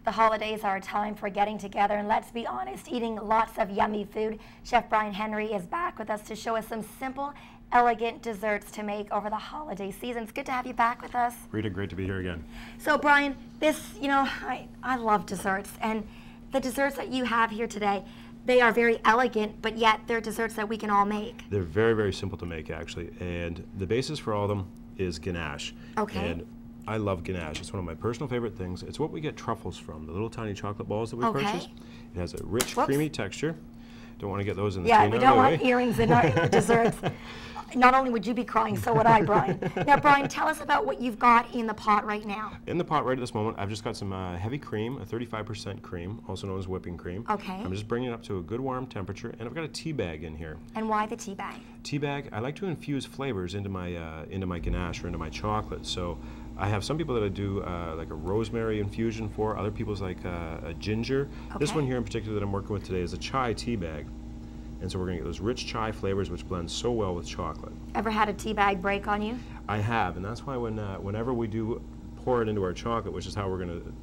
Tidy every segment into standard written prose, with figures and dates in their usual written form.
The holidays are a time for getting together and, let's be honest, eating lots of yummy food. Chef Brian Henry is back with us to show us some simple, elegant desserts to make over the holiday season. It's good to have you back with us. Rita, great to be here again. So Brian, I love desserts, and the desserts that you have here today, they are very elegant, but yet they're desserts that we can all make. They're very, very simple to make, actually, and the basis for all of them is ganache. Okay. And I love ganache. It's one of my personal favorite things. It's what we get truffles from, the little tiny chocolate balls that we purchase. It has a rich, creamy texture. Don't want to get those in the Yeah, we don't want earrings in our desserts. Not only would you be crying, so would I, Brian. Now, Brian, tell us about what you've got in the pot right now. In the pot right at this moment, I've just got some heavy cream, a 35% cream, also known as whipping cream. Okay. I'm just bringing it up to a good warm temperature, and I've got a tea bag in here. And why the tea bag? Tea bag, I like to infuse flavors into my ganache or into my chocolate. So I have some people that I do like a rosemary infusion for, other people's like a ginger. Okay. This one here in particular that I'm working with today is a chai tea bag. And so we're going to get those rich chai flavors which blend so well with chocolate. Ever had a tea bag break on you? I have, and that's why whenever we do pour it into our chocolate, which is how we're going to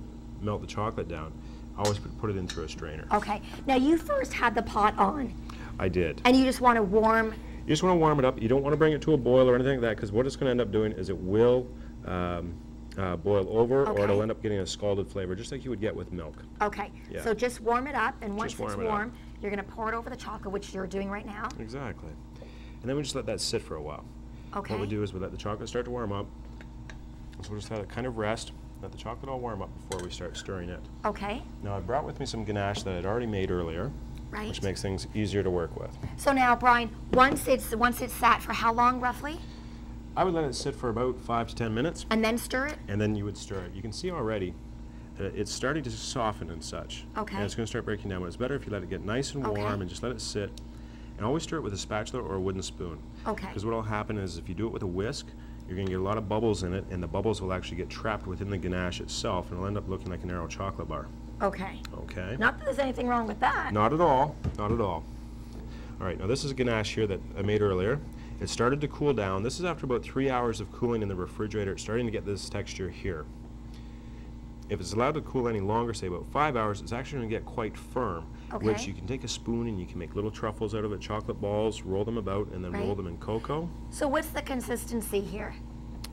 melt the chocolate down, I always put it in through a strainer. Okay. Now, you first had the pot on. I did. And you just want to warm... You just want to warm it up. You don't want to bring it to a boil or anything like that, because what it's going to end up doing is it will boil over, or it'll end up getting a scalded flavor, just like you would get with milk. Okay. Yeah. So just warm it up, and once it's warm, up. You're going to pour it over the chocolate, which you're doing right now. Exactly. And then we just let that sit for a while. Okay. What we do is we let the chocolate start to warm up. So we'll just let it kind of rest, let the chocolate all warm up before we start stirring it. Okay. Now I brought with me some ganache that I'd already made earlier, which makes things easier to work with. So now, Brian, once it's sat for how long roughly? I would let it sit for about 5 to 10 minutes. And then stir it? And then you would stir it. You can see already that it's starting to soften and such. Okay. And it's going to start breaking down, but it's better if you let it get nice and warm and just let it sit. And always stir it with a spatula or a wooden spoon. Okay. Because what will happen is if you do it with a whisk, you're going to get a lot of bubbles in it, and the bubbles will actually get trapped within the ganache itself, and it'll end up looking like a narrow chocolate bar. Okay. Okay. Not that there's anything wrong with that. Not at all. Not at all. All right, now this is a ganache here that I made earlier. It started to cool down. This is after about 3 hours of cooling in the refrigerator. It's starting to get this texture here. If it's allowed to cool any longer, say about 5 hours, it's actually going to get quite firm, which you can take a spoon and you can make little truffles out of it, chocolate balls, roll them about, and then roll them in cocoa. So what's the consistency here?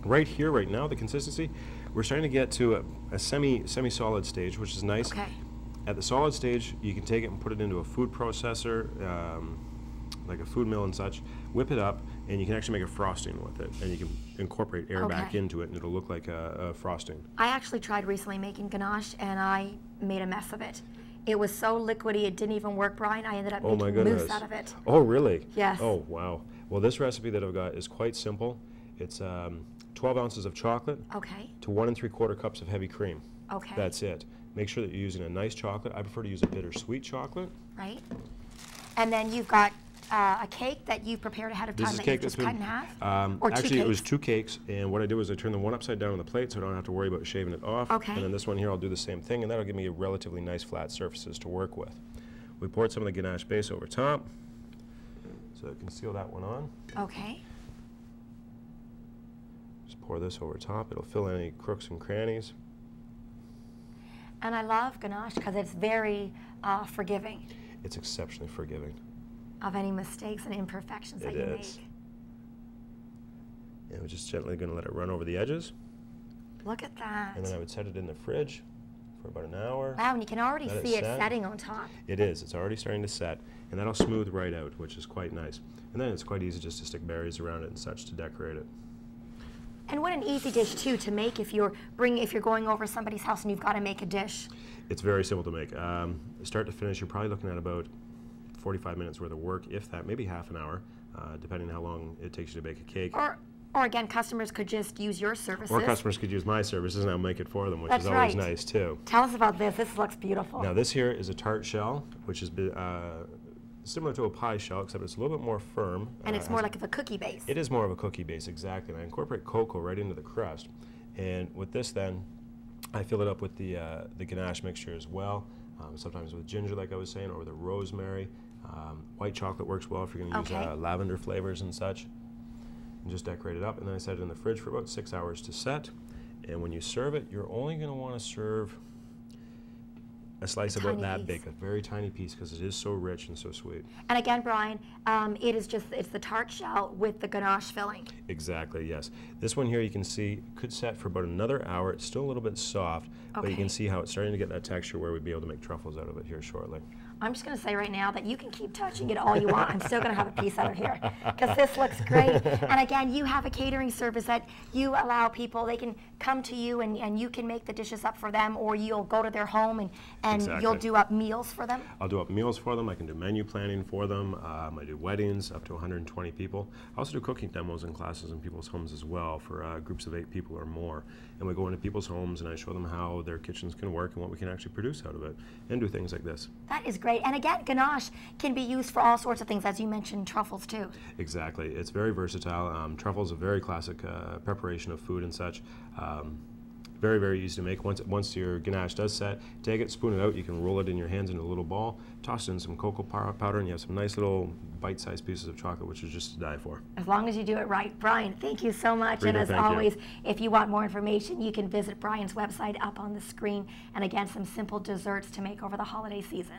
Right here, right now, the consistency, we're starting to get to a semi-solid stage, which is nice. Okay. At the solid stage, you can take it and put it into a food processor, like a food mill and such, whip it up, and you can actually make a frosting with it, and you can incorporate air back into it, and it'll look like a frosting. I actually tried recently making ganache, and I made a mess of it. It was so liquidy, it didn't even work, Brian. I ended up making mousse out of it. Oh, really? Yes. Oh, wow. Well, this recipe that I've got is quite simple. It's 12 ounces of chocolate to 1 3/4 cups of heavy cream. Okay. That's it. Make sure that you're using a nice chocolate. I prefer to use a bittersweet chocolate. Right. And then you've got a cake that you've prepared ahead of time that you've just cut in half? Or actually, two cakes? It was 2 cakes, and what I did was I turned the one upside down on the plate so I don't have to worry about shaving it off. Okay. And then this one here, I'll do the same thing, and that'll give me relatively nice flat surfaces to work with. We poured some of the ganache base over top, so I can seal that one on. Okay. Just pour this over top. It'll fill in any crooks and crannies. And I love ganache because it's very forgiving. It's exceptionally forgiving. Of any mistakes and imperfections that you make. And we're just gently going to let it run over the edges. Look at that. And then I would set it in the fridge for about an hour. Wow, and you can already see it setting on top. It is. It's already starting to set, and that'll smooth right out, which is quite nice. And then it's quite easy just to stick berries around it and such to decorate it. And what an easy dish too to make if you're going over somebody's house and you've got to make a dish. It's very simple to make. Start to finish, you're probably looking at about 45 minutes worth of work, if that, maybe half an hour, depending on how long it takes you to bake a cake. Or again, customers could just use your services. Or customers could use my services and I'll make it for them, which is always nice too. Tell us about this. This looks beautiful. Now this here is a tart shell, which is similar to a pie shell, except it's a little bit more firm. And it's more like of a cookie base. It is more of a cookie base, exactly. And I incorporate cocoa right into the crust. And with this then, I fill it up with the ganache mixture as well. Sometimes with ginger, like I was saying, or with a rosemary. White chocolate works well if you're going to use lavender flavors and such. And just decorate it up, and then I set it in the fridge for about 6 hours to set. And when you serve it, you're only going to want to serve A slice A about tiny that piece. big, a very tiny piece, because it is so rich and so sweet. And again, Brian, it's the tart shell with the ganache filling. Exactly, yes. This one here you can see could set for about another hour. It's still a little bit soft, but you Okay. can see how it's starting to get that texture where we'd be able to make truffles out of it here shortly. I'm just going to say right now that you can keep touching it all you want. I'm still going to have a piece out of here because this looks great. And again, you have a catering service that you allow people, they can come to you and you can make the dishes up for them, or you'll go to their home and Exactly. you'll do up meals for them. I'll do up meals for them. I can do menu planning for them. I do weddings up to 120 people. I also do cooking demos and classes in people's homes as well for groups of 8 people or more. And we go into people's homes and I show them how their kitchens can work and what we can actually produce out of it, and do things like this. That is great. And again, ganache can be used for all sorts of things, as you mentioned, truffles too. Exactly. It's very versatile. Truffles a very classic preparation of food and such. Very, very easy to make. Once your ganache does set, take it, spoon it out. You can roll it in your hands into a little ball, toss it in some cocoa powder, and you have some nice little bite-sized pieces of chocolate, which is just to die for. As long as you do it right. Brian, thank you so much. Rita, and as thank you. always, if you want more information, you can visit Brian's website up on the screen. And again, some simple desserts to make over the holiday season.